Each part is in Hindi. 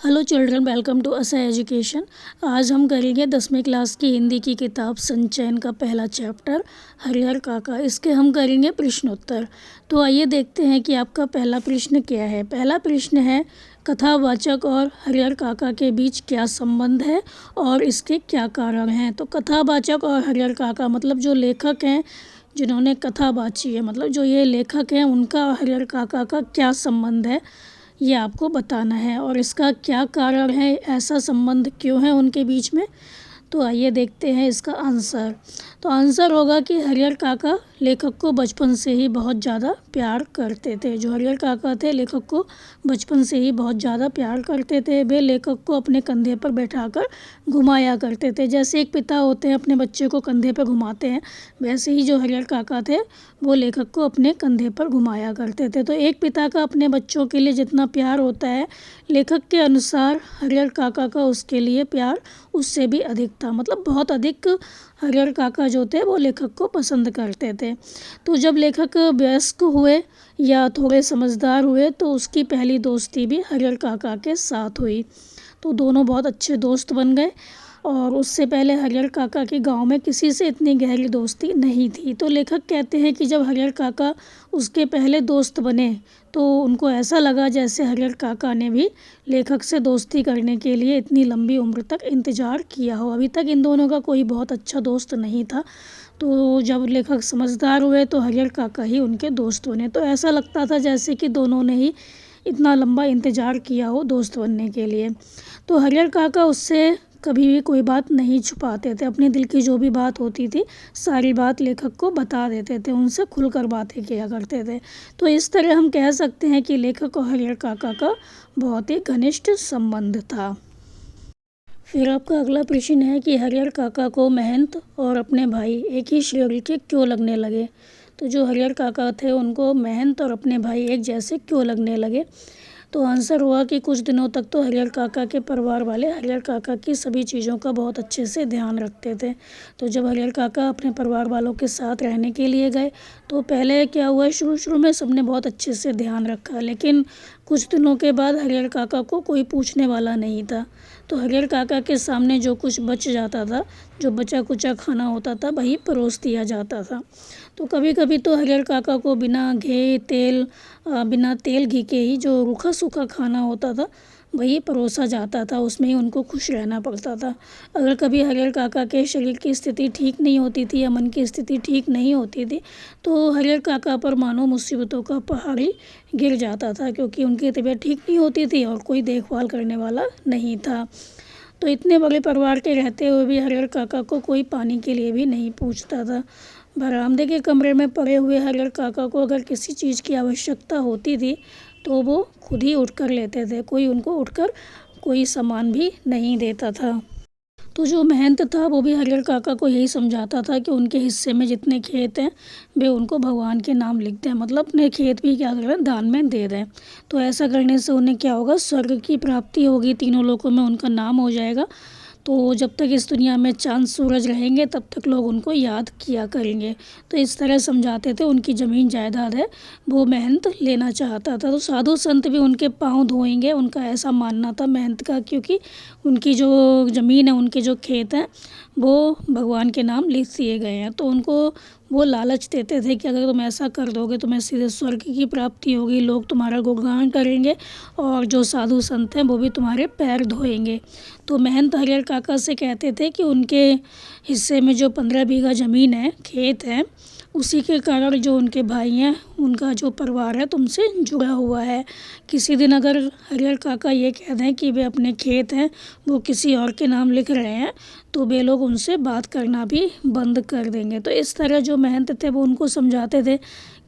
हेलो चिल्ड्रन, वेलकम टू असा एजुकेशन। आज हम करेंगे 10वीं क्लास की हिंदी की किताब संचयन का पहला चैप्टर हरिहर काका। इसके हम करेंगे प्रश्नोत्तर। तो आइए देखते हैं कि आपका पहला प्रश्न क्या है। पहला प्रश्न है, कथावाचक और हरिहर काका के बीच क्या संबंध है और इसके क्या कारण हैं। तो कथावाचक और हरिहर काका मतलब जो लेखक हैं जिन्होंने कथा बाची है, मतलब जो ये लेखक हैं उनका हरिहर काका का क्या संबंध है ये आपको बताना है और इसका क्या कारण है, ऐसा संबंध क्यों है उनके बीच में। तो आइए देखते हैं इसका आंसर। तो आंसर होगा कि हरिहर काका लेखक को बचपन से ही बहुत ज़्यादा प्यार करते थे। जो हरिहर काका थे लेखक को बचपन से ही बहुत ज़्यादा प्यार करते थे। वे लेखक को अपने कंधे पर बैठाकर घुमाया करते थे। जैसे एक पिता होते हैं अपने बच्चे को कंधे पर घुमाते हैं, वैसे ही जो हरिहर काका थे वो लेखक को अपने कंधे पर घुमाया करते थे। तो एक पिता का अपने बच्चों के लिए जितना प्यार होता है, लेखक के अनुसार हरिहर काका का उसके लिए प्यार उससे भी अधिक था। मतलब बहुत अधिक हरिहर काका जो थे वो लेखक को पसंद करते थे। तो जब लेखक वयस्क हुए या थोड़े समझदार हुए तो उसकी पहली दोस्ती भी हरिहर काका के साथ हुई। तो दोनों बहुत अच्छे दोस्त बन गए और उससे पहले हरिहर काका के गांव में किसी से इतनी गहरी दोस्ती नहीं थी। तो लेखक कहते हैं कि जब हरिहर काका उसके पहले दोस्त बने तो उनको ऐसा लगा जैसे हरिहर काका ने भी लेखक से दोस्ती करने के लिए इतनी लंबी उम्र तक इंतज़ार किया हो। अभी तक इन दोनों का कोई बहुत अच्छा दोस्त नहीं था। तो जब लेखक समझदार हुए तो हरिहर काका ही उनके दोस्त बने। तो ऐसा लगता था जैसे कि दोनों ने ही इतना लंबा इंतज़ार किया हो दोस्त बनने के लिए। तो हरिहर काका उससे कभी भी कोई बात नहीं छुपाते थे। अपने दिल की जो भी बात होती थी सारी बात लेखक को बता देते थे, उनसे खुलकर बातें किया करते थे। तो इस तरह हम कह सकते हैं कि लेखक और हरिहर काका का बहुत ही घनिष्ठ संबंध था। फिर आपका अगला प्रश्न है कि हरिहर काका को महंत और अपने भाई एक ही श्रेणी के क्यों लगने लगे। तो जो हरिहर काका थे उनको महंत और अपने भाई एक जैसे क्यों लगने लगे। तो आंसर हुआ कि कुछ दिनों तक तो हरिहर काका के परिवार वाले हरिहर काका की सभी चीज़ों का बहुत अच्छे से ध्यान रखते थे। तो जब हरिहर काका अपने परिवार वालों के साथ रहने के लिए गए तो पहले क्या हुआ, शुरू में सबने बहुत अच्छे से ध्यान रखा, लेकिन कुछ दिनों के बाद हरिहर काका को कोई पूछने वाला नहीं था। तो हरिहर काका के सामने जो कुछ बच जाता था, जो बचा कुचा खाना होता था, वही परोस दिया जाता था। तो कभी कभी तो हरिहर काका को बिना तेल घी के ही जो रूखा सूखा खाना होता था वही परोसा जाता था, उसमें ही उनको खुश रहना पड़ता था। अगर कभी हरिहर काका के शरीर की स्थिति ठीक नहीं होती थी या मन की स्थिति ठीक नहीं होती थी तो हरिहर काका पर मानो मुसीबतों का पहाड़ ही गिर जाता था, क्योंकि उनकी तबीयत ठीक नहीं होती थी और कोई देखभाल करने वाला नहीं था। तो इतने बड़े परिवार के रहते हुए भी हरिहर काका को कोई पानी के लिए भी नहीं पूछता था। बरामदे के कमरे में पड़े हुए हरिहर काका को अगर किसी चीज़ की आवश्यकता होती थी तो वो खुद ही उठ कर लेते थे, कोई उनको उठकर कोई सामान भी नहीं देता था। तो जो महंत था वो भी हरिहर काका को यही समझाता था कि उनके हिस्से में जितने खेत हैं वे उनको भगवान के नाम लिख दें, मतलब अपने खेत भी क्या करें, दान में दे दें। तो ऐसा करने से उन्हें क्या होगा, स्वर्ग की प्राप्ति होगी, तीनों लोकों में उनका नाम हो जाएगा। तो जब तक इस दुनिया में चाँद सूरज रहेंगे तब तक लोग उनको याद किया करेंगे। तो इस तरह समझाते थे। उनकी ज़मीन जायदाद है वो महंत लेना चाहता था। तो साधु संत भी उनके पाँव धोएंगे, उनका ऐसा मानना था महंत का, क्योंकि उनकी जो ज़मीन है, उनके जो खेत हैं वो भगवान के नाम लिख दिए गए हैं। तो उनको वो लालच देते थे कि अगर तुम ऐसा कर दोगे तुम्हें सीधे स्वर्ग की प्राप्ति होगी, लोग तुम्हारा गुणगान करेंगे और जो साधु संत हैं वो भी तुम्हारे पैर धोएंगे। तो महंत हरिहर काका से कहते थे कि उनके हिस्से में जो 15 बीघा ज़मीन है, खेत है, उसी के कारण जो उनके भाई हैं उनका जो परिवार है तुमसे जुड़ा हुआ है। किसी दिन अगर हरिहर काका ये कह दें कि वे अपने खेत हैं वो किसी और के नाम लिख रहे हैं तो वे लोग उनसे बात करना भी बंद कर देंगे। तो इस तरह जो महंत थे वो उनको समझाते थे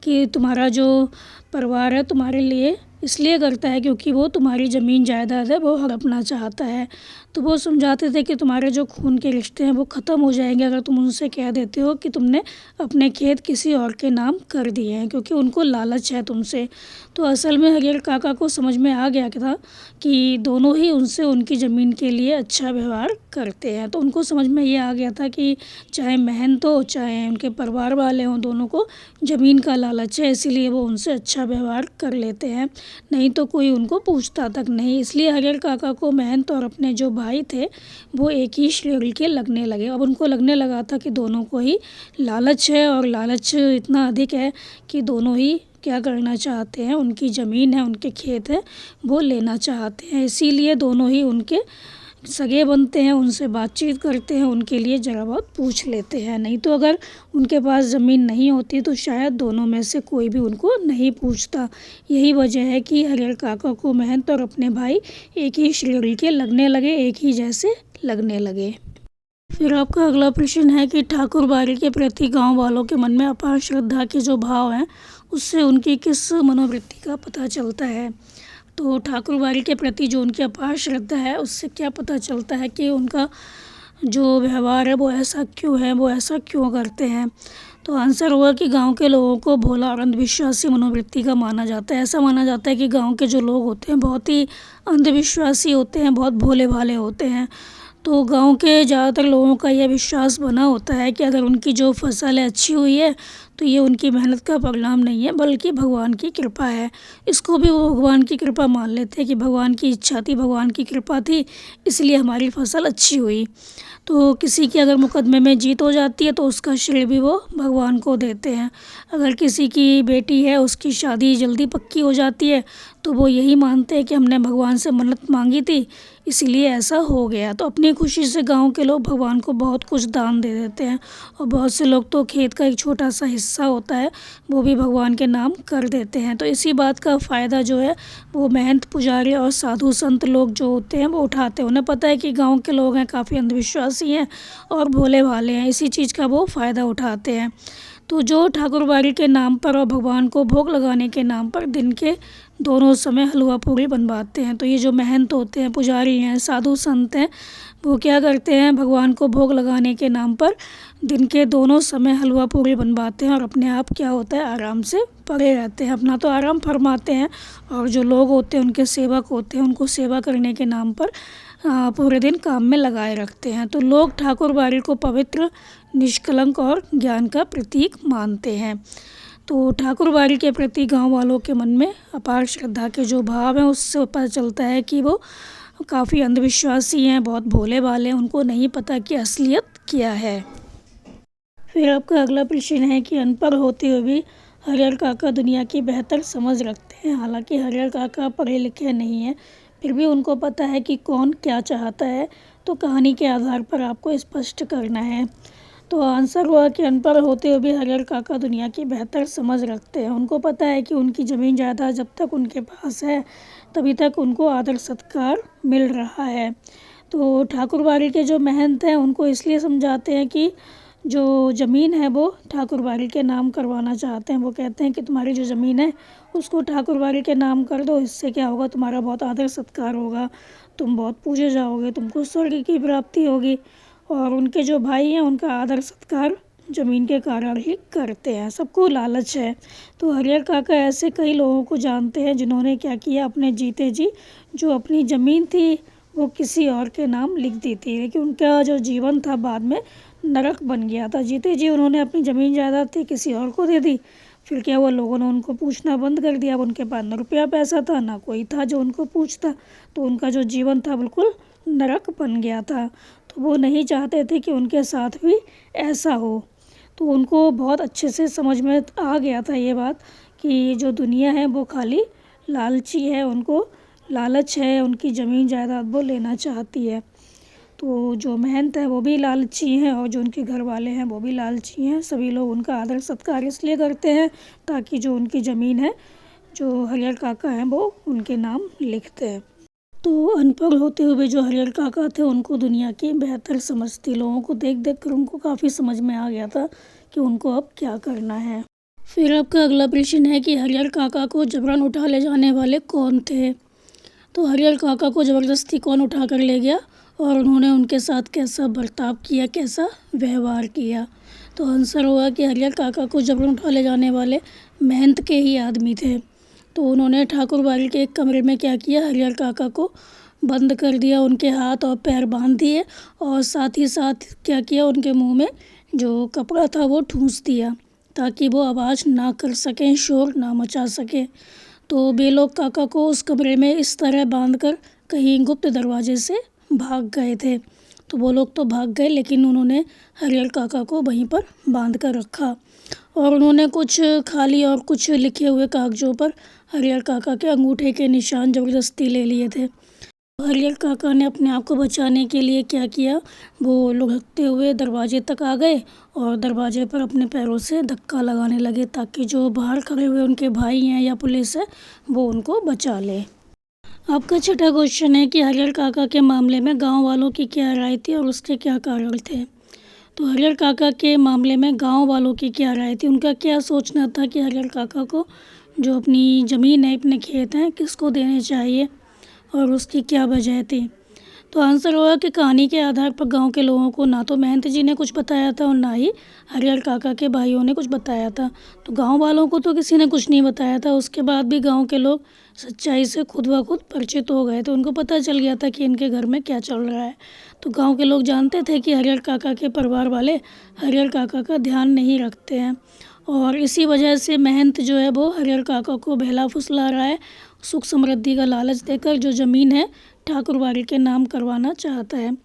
कि तुम्हारा जो परिवार है तुम्हारे लिए इसलिए करता है क्योंकि वो तुम्हारी ज़मीन जायदाद है वो हड़पना चाहता है। तो वो समझाते थे कि तुम्हारे जो खून के रिश्ते हैं वो ख़त्म हो जाएंगे अगर तुम उनसे कह देते हो कि तुमने अपने खेत किसी और के नाम कर दिए हैं, क्योंकि उनको लालच है तुमसे। तो असल में हरिहर काका को समझ में आ गया था कि दोनों ही उनसे उनकी ज़मीन के लिए अच्छा व्यवहार करते हैं। तो उनको समझ में ये आ गया था कि चाहे महंत हो चाहे उनके परिवार वाले हों, दोनों को ज़मीन का लालच है, इसीलिए वो उनसे अच्छा व्यवहार कर लेते हैं। नहीं तो कोई उनको पूछता तक नहीं। इसलिए हरिहर काका को महंत और अपने जो भाई थे वो एक ही श्रेणी के लगने लगे। अब उनको लगने लगा था कि दोनों को ही लालच है, और लालच इतना अधिक है कि दोनों ही क्या करना चाहते हैं, उनकी ज़मीन है, उनके खेत है, वो लेना चाहते हैं। इसीलिए दोनों ही उनके सगे बनते हैं, उनसे बातचीत करते हैं, उनके लिए ज़रा बहुत पूछ लेते हैं। नहीं तो अगर उनके पास ज़मीन नहीं होती तो शायद दोनों में से कोई भी उनको नहीं पूछता। यही वजह है कि हरिहर काका को महंत और अपने भाई एक ही श्रेणी के लगने लगे, एक ही जैसे लगने लगे। फिर आपका अगला प्रश्न है कि ठाकुर बाड़ी के प्रति गांव वालों के मन में अपार श्रद्धा के जो भाव हैं उससे उनकी किस मनोवृत्ति का पता चलता है। तो ठाकुर बाड़ी के प्रति जो उनकी अपार श्रद्धा है उससे क्या पता चलता है कि उनका जो व्यवहार है वो ऐसा क्यों है, वो ऐसा क्यों करते हैं। तो आंसर होगा कि गांव के लोगों को भोला और अंधविश्वासी मनोवृत्ति का माना जाता है। ऐसा माना जाता है कि गांव के जो लोग होते हैं बहुत ही अंधविश्वासी होते हैं, बहुत भोले भाले होते हैं। तो गांव के ज़्यादातर लोगों का यह विश्वास बना होता है कि अगर उनकी जो फसल है अच्छी हुई है तो ये उनकी मेहनत का परिणाम नहीं है बल्कि भगवान की कृपा है। इसको भी वो भगवान की कृपा मान लेते हैं कि भगवान की इच्छा थी, भगवान की कृपा थी, इसलिए हमारी फसल अच्छी हुई। तो किसी की अगर मुकदमे में जीत हो जाती है तो उसका श्रेय भी वो भगवान को देते हैं। अगर किसी की बेटी है, उसकी शादी जल्दी पक्की हो जाती है तो वो यही मानते हैं कि हमने भगवान से मन्नत मांगी थी इसलिए ऐसा हो गया। तो अपनी खुशी से गांव के लोग भगवान को बहुत कुछ दान दे देते हैं, और बहुत से लोग तो खेत का एक छोटा सा हिस्सा होता है वो भी भगवान के नाम कर देते हैं। तो इसी बात का फ़ायदा जो है वो महंत, पुजारी और साधु संत लोग जो होते हैं वो उठाते हैं। उन्हें पता है कि गांव के लोग हैं काफ़ी अंधविश्वासी हैं और भोले भाले हैं, इसी चीज़ का वो फ़ायदा उठाते हैं। तो जो ठाकुरबाड़ी के नाम पर और भगवान को भोग लगाने के नाम पर दिन के दोनों समय हलवा पूरी बनवाते हैं। तो ये जो महंत होते हैं, पुजारी हैं, साधु संत हैं, वो क्या करते हैं, भगवान को भोग लगाने के नाम पर दिन के दोनों समय हलवा पूरी बनवाते हैं और अपने आप क्या होता है आराम से पड़े रहते हैं, अपना तो आराम फरमाते हैं। और जो लोग होते हैं, उनके सेवक होते हैं, उनको सेवा करने के नाम पर पूरे दिन काम में लगाए रखते हैं। तो लोग ठाकुरबाड़ी को पवित्र, निष्कलंक और ज्ञान का प्रतीक मानते हैं। तो ठाकुरबाड़ी के प्रति गांव वालों के मन में अपार श्रद्धा के जो भाव हैं उससे पता चलता है कि वो काफ़ी अंधविश्वासी हैं, बहुत भोले भाले हैं, उनको नहीं पता कि असलियत क्या है। फिर आपका अगला प्रश्न है कि अनपढ़ होते हुए भी हरिहर काका दुनिया की बेहतर समझ रखते हैं। हालांकि हरिहर काका पढ़े लिखे नहीं हैं, फिर भी उनको पता है कि कौन क्या चाहता है। तो कहानी के आधार पर आपको स्पष्ट करना है। तो आंसर हुआ कि अनपढ़ होते हुए भी हरिहर काका दुनिया की बेहतर समझ रखते हैं। उनको पता है कि उनकी ज़मीन जायदाद जब तक उनके पास है तभी तक उनको आदर सत्कार मिल रहा है। तो ठाकुरबाड़ी के जो महंत हैं उनको इसलिए समझाते हैं कि जो ज़मीन है वो ठाकुरबाड़ी के नाम करवाना चाहते हैं। वो कहते हैं कि तुम्हारी जो ज़मीन है उसको ठाकुरबाड़ी के नाम कर दो, इससे क्या होगा, तुम्हारा बहुत आदर सत्कार होगा, तुम बहुत पूजे जाओगे, तुमको स्वर्ग की प्राप्ति होगी। और उनके जो भाई हैं उनका आदर सत्कार ज़मीन के कारण ही करते हैं। सबको लालच है। तो हरिहर काका ऐसे कई लोगों को जानते हैं जिन्होंने क्या किया, अपने जीते जी जो अपनी ज़मीन थी वो किसी और के नाम लिख दी थी, लेकिन उनका जो जीवन था बाद में नरक बन गया था। जीते जी उन्होंने अपनी ज़मीन जायदाद थी किसी और को दे दी। फिर क्या हुआ, लोगों ने उनको पूछना बंद कर दिया। अब उनके पास न रुपया पैसा था, ना कोई था जो उनको पूछता। तो उनका जो जीवन था बिल्कुल नरक बन गया था। तो वो नहीं चाहते थे कि उनके साथ भी ऐसा हो। तो उनको बहुत अच्छे से समझ में आ गया था ये बात कि जो दुनिया है वो खाली लालची है, उनको लालच है, उनकी ज़मीन जायदाद वो लेना चाहती है। तो जो महंत है वो भी लालची हैं और जो उनके घर वाले हैं वो भी लालची हैं। सभी लोग उनका आदर सत्कार इसलिए करते हैं ताकि जो उनकी ज़मीन है, जो हरिहर काका हैं, वो उनके नाम लिखते हैं। तो अनपढ़ होते हुए जो हरिहर काका थे उनको दुनिया की बेहतर समझ थी। लोगों को देख देख कर उनको काफ़ी समझ में आ गया था कि उनको अब क्या करना है। फिर आपका अगला प्रश्न है कि हरिहर काका को जबरन उठा ले जाने वाले कौन थे। तो हरिहर काका को ज़बरदस्ती कौन उठा कर ले गया और उन्होंने उनके साथ कैसा बर्ताव किया, कैसा व्यवहार किया। तो आंसर हुआ कि हरिहर काका को जबरन उठा ले जाने वाले महंत के ही आदमी थे। तो उन्होंने ठाकुरबाड़ी के एक कमरे में क्या किया, हरिहर काका को बंद कर दिया, उनके हाथ और पैर बांध दिए और साथ ही साथ क्या किया, उनके मुंह में जो कपड़ा था वो ठूंस दिया ताकि वो आवाज़ ना कर सकें, शोर ना मचा सकें। तो वे लोग काका को उस कमरे में इस तरह बांधकर कहीं गुप्त दरवाजे से भाग गए थे। तो वो लोग तो भाग गए, लेकिन उन्होंने हरिहर काका को वहीं पर बांध कर रखा और उन्होंने कुछ खाली और कुछ लिखे हुए कागज़ों पर हरिहर काका के अंगूठे के निशान ज़बरदस्ती ले लिए थे। हरिहर काका ने अपने आप को बचाने के लिए क्या किया, वो लुढ़कते हुए दरवाजे तक आ गए और दरवाजे पर अपने पैरों से धक्का लगाने लगे ताकि जो बाहर खड़े हुए उनके भाई हैं या पुलिस है वो उनको बचा ले। आपका छठा क्वेश्चन है कि हरिहर काका के मामले में गांव वालों की क्या राय थी और उसके क्या कारण थे। तो हरिहर काका के मामले में गांव वालों की क्या राय थी, उनका क्या सोचना था कि हरिहर काका को जो अपनी ज़मीन है, अपने खेत हैं, किसको देने चाहिए और उसकी क्या वजह थी। तो आंसर होगा कि कहानी के आधार पर गांव के लोगों को ना तो महंत जी ने कुछ बताया था और ना ही हरिहर काका के भाइयों ने कुछ बताया था। तो गांव वालों को तो किसी ने कुछ नहीं बताया था, उसके बाद भी गांव के लोग सच्चाई से खुद ब खुद परिचित हो गए। तो उनको पता चल गया था कि इनके घर में क्या चल रहा है। तो गांव के लोग जानते थे कि हरिहर काका के परिवार वाले हरिहर काका का ध्यान नहीं रखते हैं और इसी वजह से महंत जो है वो हरिहर काका को बहला फुसला रहा है, सुख समृद्धि का लालच देकर जो ज़मीन है ठाकुरबाड़ी के नाम करवाना चाहता है।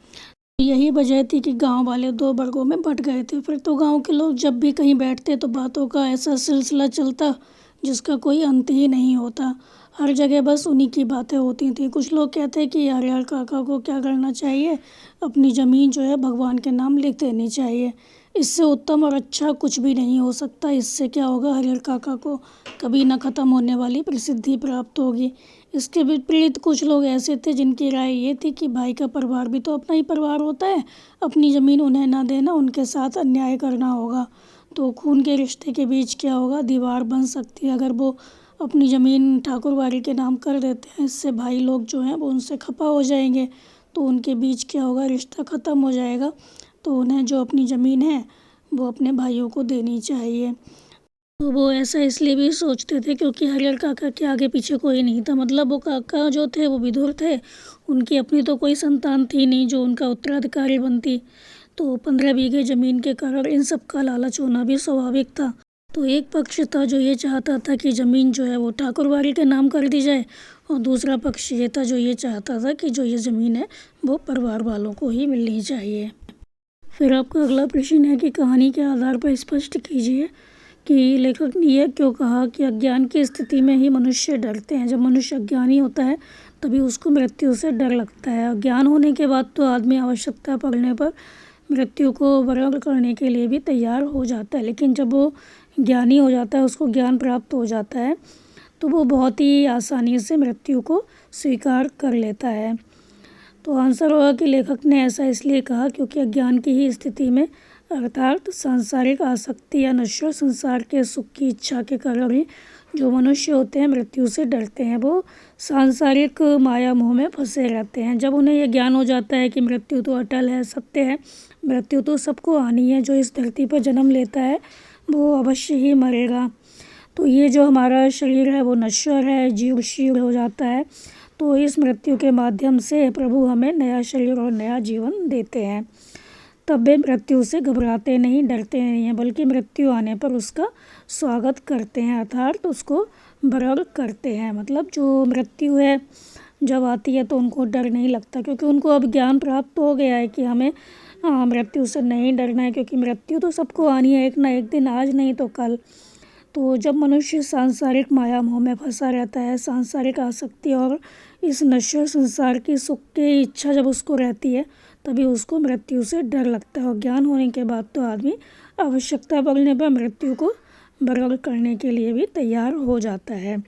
यही वजह थी कि गांव वाले दो वर्गों में बंट गए थे। फिर तो गांव के लोग जब भी कहीं बैठते तो बातों का ऐसा सिलसिला चलता जिसका कोई अंत ही नहीं होता। हर जगह बस उन्हीं की बातें होती थी। कुछ लोग कहते हैं कि हरिहर काका को क्या करना चाहिए, अपनी ज़मीन जो है भगवान के नाम लिख देनी चाहिए। इससे उत्तम और अच्छा कुछ भी नहीं हो सकता। इससे क्या होगा, हरिहर काका को कभी न ख़त्म होने वाली प्रसिद्धि प्राप्त होगी। इसके विपरीत कुछ लोग ऐसे थे जिनकी राय ये थी कि भाई का परिवार भी तो अपना ही परिवार होता है, अपनी ज़मीन उन्हें ना देना, उनके साथ अन्याय करना होगा। तो खून के रिश्ते के बीच क्या होगा, दीवार बन सकती है अगर वो अपनी ज़मीन ठाकुरबाड़ी के नाम कर देते हैं। इससे भाई लोग जो हैं वो उनसे खफा हो जाएंगे, तो उनके बीच क्या होगा, रिश्ता ख़त्म हो जाएगा। तो उन्हें जो अपनी ज़मीन है वो अपने भाइयों को देनी चाहिए। तो वो ऐसा इसलिए भी सोचते थे क्योंकि हरिहर काका के आगे पीछे कोई नहीं था। मतलब वो काका जो थे वो विधुर थे, उनकी अपनी तो कोई संतान थी नहीं जो उनका उत्तराधिकारी बनती। तो 15 बीघे ज़मीन के कारण इन सब का लालच होना भी स्वाभाविक था। तो एक पक्ष था जो ये चाहता था कि ज़मीन जो है वो ठाकुरबाड़ी के नाम कर दी जाए और दूसरा पक्ष ये था जो ये चाहता था कि जो ये ज़मीन है वो परिवार वालों को ही मिलनी चाहिए। फिर आपका अगला प्रश्न है कि कहानी के आधार पर स्पष्ट कीजिए कि लेखक ने यह क्यों कहा कि अज्ञान की स्थिति में ही मनुष्य डरते हैं। जब मनुष्य अज्ञानी होता है तभी उसको मृत्यु से डर लगता है। अज्ञान होने के बाद तो आदमी आवश्यकता पड़ने पर मृत्यु को वरण करने के लिए भी तैयार हो जाता है, लेकिन जब वो ज्ञानी हो जाता है, उसको ज्ञान प्राप्त हो जाता है, तो वो बहुत ही आसानी से मृत्यु को स्वीकार कर लेता है। तो आंसर होगा कि लेखक ने ऐसा इसलिए कहा क्योंकि अज्ञान की ही स्थिति में अर्थात सांसारिक आसक्ति या नश्वर संसार के सुख की इच्छा के कारण ही जो मनुष्य होते हैं मृत्यु से डरते हैं। वो सांसारिक माया मोह में फंसे रहते हैं। जब उन्हें यह ज्ञान हो जाता है कि मृत्यु तो अटल है, सत्य है, मृत्यु तो सबको आनी है, जो इस धरती पर जन्म लेता है वो अवश्य ही मरेगा। तो ये जो हमारा शरीर है वो नश्वर है, जीव शीर्ण हो जाता है। तो इस मृत्यु के माध्यम से प्रभु हमें नया शरीर और नया जीवन देते हैं। तब वे मृत्यु से घबराते नहीं, डरते नहीं हैं, बल्कि मृत्यु आने पर उसका स्वागत करते हैं, अर्थात उसको वरण करते हैं। मतलब जो मृत्यु है जब आती है तो उनको डर नहीं लगता, क्योंकि उनको अब ज्ञान प्राप्त हो गया है कि हमें मृत्यु से नहीं डरना है, क्योंकि मृत्यु तो सबको आनी है एक ना एक दिन, आज नहीं तो कल। तो जब मनुष्य सांसारिक माया मोह में फंसा रहता है, सांसारिक आसक्ति और इस नश्वर संसार की सुख की इच्छा जब उसको रहती है, तभी उसको मृत्यु से डर लगता है। और ज्ञान होने के बाद तो आदमी आवश्यकता पड़ने पर मृत्यु को वरण करने के लिए भी तैयार हो जाता है।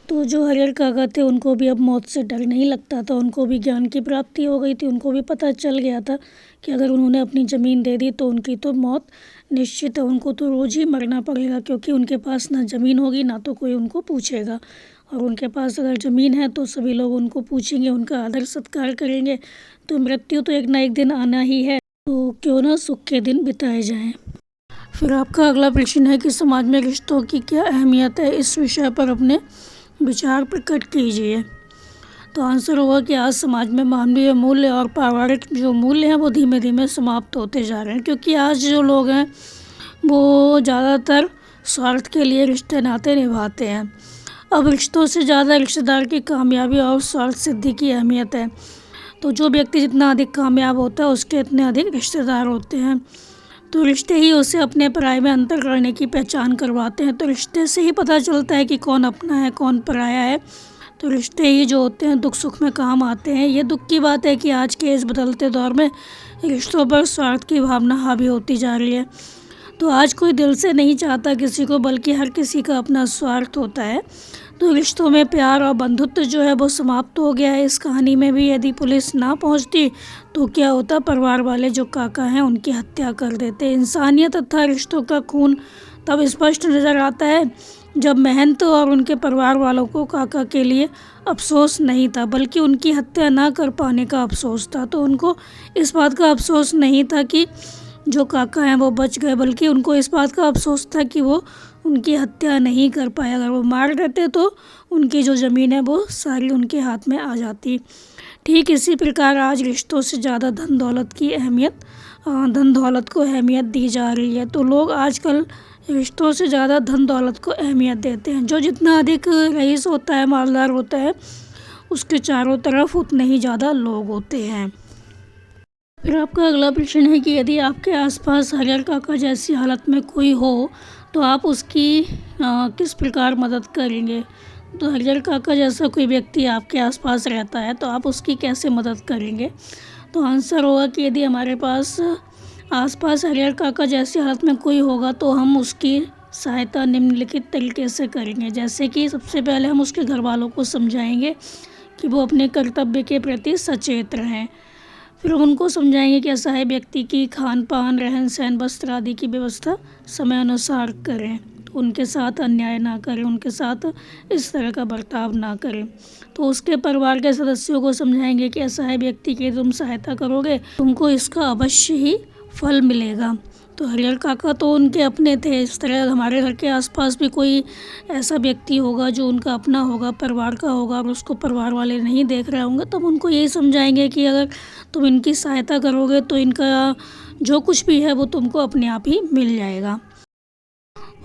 तो जो हरिहर काका थे उनको भी अब मौत से डर नहीं लगता था, उनको भी ज्ञान की प्राप्ति हो गई थी। उनको भी पता चल गया था कि अगर उन्होंने अपनी ज़मीन दे दी तो उनकी तो मौत निश्चित है, उनको तो रोज़ ही मरना पड़ेगा, क्योंकि उनके पास ना ज़मीन होगी ना तो कोई उनको पूछेगा। और उनके पास अगर ज़मीन है तो सभी लोग उनको पूछेंगे, उनका आदर सत्कार करेंगे। तो मृत्यु तो एक ना एक दिन आना ही है, तो क्यों ना सुख के दिन बिताए जाएं। फिर आपका अगला प्रश्न है कि समाज में रिश्तों की क्या अहमियत है, इस विषय पर अपने विचार प्रकट कीजिए। तो आंसर होगा कि आज समाज में मानवीय मूल्य और पारिवारिक जो मूल्य हैं वो धीमे धीमे समाप्त होते जा रहे हैं, क्योंकि आज जो लोग हैं वो ज़्यादातर स्वार्थ के लिए रिश्ते नाते निभाते हैं। अब रिश्तों से ज़्यादा रिश्तेदार की कामयाबी और स्वार्थ सिद्धि की अहमियत है। तो जो व्यक्ति जितना अधिक कामयाब होता है उसके इतने अधिक रिश्तेदार होते हैं। तो रिश्ते ही उसे अपने पराये में अंतर करने की पहचान करवाते हैं। तो रिश्ते से ही पता चलता है कि कौन अपना है कौन पराया है। तो रिश्ते ही जो होते हैं दुख सुख में काम आते हैं। ये दुख की बात है कि आज के इस बदलते दौर में रिश्तों पर स्वार्थ की भावना हावी होती जा रही है। तो आज कोई दिल से नहीं चाहता किसी को, बल्कि हर किसी का अपना स्वार्थ होता है। तो रिश्तों में प्यार और बंधुत्व जो है वो समाप्त हो गया है। इस कहानी में भी यदि पुलिस ना पहुंचती तो क्या होता, परिवार वाले जो काका हैं उनकी हत्या कर देते। इंसानियत तथा रिश्तों का खून तब स्पष्ट नज़र आता है जब महंत और उनके परिवार वालों को काका के लिए अफसोस नहीं था, बल्कि उनकी हत्या ना कर पाने का अफसोस था। तो उनको इस बात का अफसोस नहीं था कि जो काका हैं वो बच गए, बल्कि उनको इस बात का अफसोस था कि वो उनकी हत्या नहीं कर पाए। अगर वो मार देते तो उनकी जो ज़मीन है वो सारी उनके हाथ में आ जाती। ठीक इसी प्रकार आज रिश्तों से ज़्यादा धन दौलत को अहमियत दी जा रही है। तो लोग आजकल रिश्तों से ज़्यादा धन दौलत को अहमियत देते हैं। जो जितना अधिक रईस होता है, मालदार होता है, उसके चारों तरफ उतने ही ज़्यादा लोग होते हैं। फिर आपका अगला प्रश्न है कि यदि आपके आसपास हरिहर काका जैसी हालत में कोई हो तो आप उसकी किस प्रकार मदद करेंगे। तो हरिहर काका जैसा कोई व्यक्ति आपके आसपास रहता है तो आप उसकी कैसे मदद करेंगे। तो आंसर होगा कि यदि हमारे पास आसपास हरिहर काका जैसी हालत में कोई होगा तो हम उसकी सहायता निम्नलिखित तरीके से करेंगे। जैसे कि सबसे पहले हम उसके घर वालों को समझाएंगे कि वो अपने कर्तव्य के प्रति सचेत रहें। फिर हम उनको समझाएंगे कि असहाय व्यक्ति की खान पान, रहन सहन, वस्त्र आदि की व्यवस्था समय अनुसार करें। तो उनके साथ अन्याय ना करें, उनके साथ इस तरह का बर्ताव ना करें। तो उसके परिवार के सदस्यों को समझाएंगे कि असहाय व्यक्ति की तुम सहायता करोगे तुमको इसका अवश्य ही फल मिलेगा। तो हरिहर काका तो उनके अपने थे। इस तरह हमारे घर के आसपास भी कोई ऐसा व्यक्ति होगा जो उनका अपना होगा, परिवार का होगा, और उसको परिवार वाले नहीं देख रहे होंगे, तब उनको यही समझाएंगे कि अगर तुम इनकी सहायता करोगे तो इनका जो कुछ भी है वो तुमको अपने आप ही मिल जाएगा।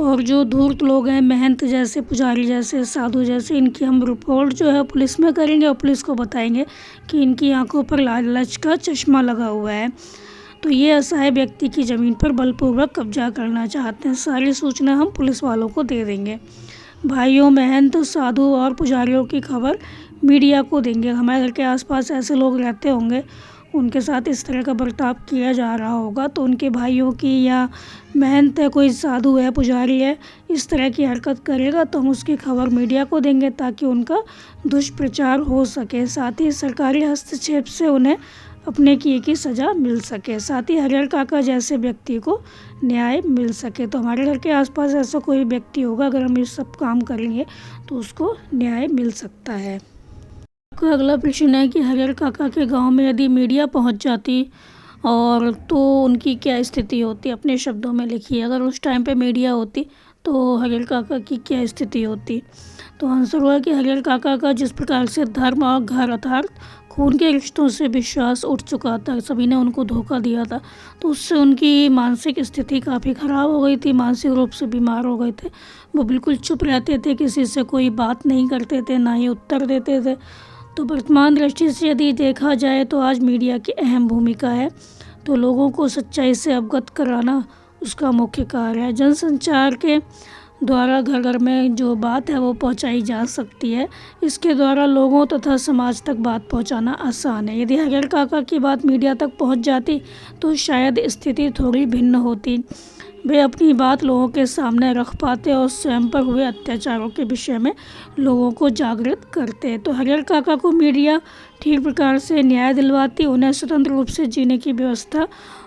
और जो धूर्त लोग हैं, महंत जैसे, पुजारी जैसे, साधु जैसे, इनकी हम रिपोर्ट जो है पुलिस में करेंगे और पुलिस को बताएंगे कि इनकी आंखों पर लालच का चश्मा लगा हुआ है। तो ये असहाय व्यक्ति की ज़मीन पर बलपूर्वक कब्जा करना चाहते हैं। सारी सूचना हम पुलिस वालों को दे देंगे। भाइयों, महंत, साधु और पुजारियों की खबर मीडिया को देंगे। हमारे घर के आसपास ऐसे लोग रहते होंगे, उनके साथ इस तरह का बर्ताव किया जा रहा होगा, तो उनके भाइयों की या महंत है, कोई साधु है, पुजारी है, इस तरह की हरकत करेगा तो हम उसकी खबर मीडिया को देंगे ताकि उनका दुष्प्रचार हो सके। साथ ही सरकारी हस्तक्षेप से उन्हें अपने किए की सज़ा मिल सके। साथ ही हरिहर काका जैसे व्यक्ति को न्याय मिल सके। तो हमारे घर के आसपास ऐसा कोई व्यक्ति होगा, अगर हम ये सब काम करेंगे तो उसको न्याय मिल सकता है। आपका अगला प्रश्न है कि हरिहर काका के गांव में यदि मीडिया पहुंच जाती और तो उनकी क्या स्थिति होती। अपने शब्दों में लिखिए, अगर उस टाइम पे मीडिया होती तो हरिहर काका की क्या स्थिति होती। तो आंसर हुआ कि हरिहर काका का जिस प्रकार से धर्म और घर अर्थात खून के रिश्तों से विश्वास उठ चुका था, सभी ने उनको धोखा दिया था, तो उससे उनकी मानसिक स्थिति काफ़ी ख़राब हो गई थी, मानसिक रूप से बीमार हो गए थे। वो बिल्कुल चुप रहते थे, किसी से कोई बात नहीं करते थे, ना ही उत्तर देते थे। तो वर्तमान दृष्टि से यदि देखा जाए तो आज मीडिया की अहम भूमिका है। तो लोगों को सच्चाई से अवगत कराना उसका मुख्य कार्य है। जनसंचार के द्वारा घर घर में जो बात है वो पहुंचाई जा सकती है। इसके द्वारा लोगों तथा समाज तक बात पहुंचाना आसान है। यदि हरिहर काका की बात मीडिया तक पहुंच जाती तो शायद स्थिति थोड़ी भिन्न होती। वे अपनी बात लोगों के सामने रख पाते और स्वयं पर हुए अत्याचारों के विषय में लोगों को जागृत करते। तो हरिहर काका को मीडिया ठीक प्रकार से न्याय दिलवाती, उन्हें स्वतंत्र रूप से जीने की व्यवस्था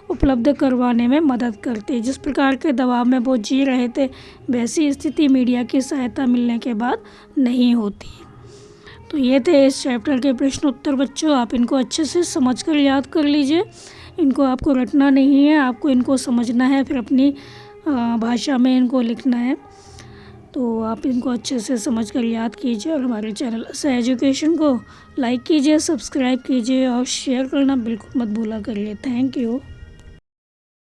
उपलब्ध करवाने में मदद करती। जिस प्रकार के दबाव में वो जी रहे थे वैसी स्थिति मीडिया की सहायता मिलने के बाद नहीं होती। तो ये थे इस चैप्टर के प्रश्न उत्तर बच्चों। आप इनको अच्छे से समझ कर याद कर लीजिए। इनको आपको रटना नहीं है, आपको इनको समझना है, फिर अपनी भाषा में इनको लिखना है। तो आप इनको अच्छे से समझ कर याद कीजिए और हमारे चैनल से एजुकेशन को लाइक कीजिए, सब्सक्राइब कीजिए और शेयर करना बिल्कुल मत भूला करिए। Thank you.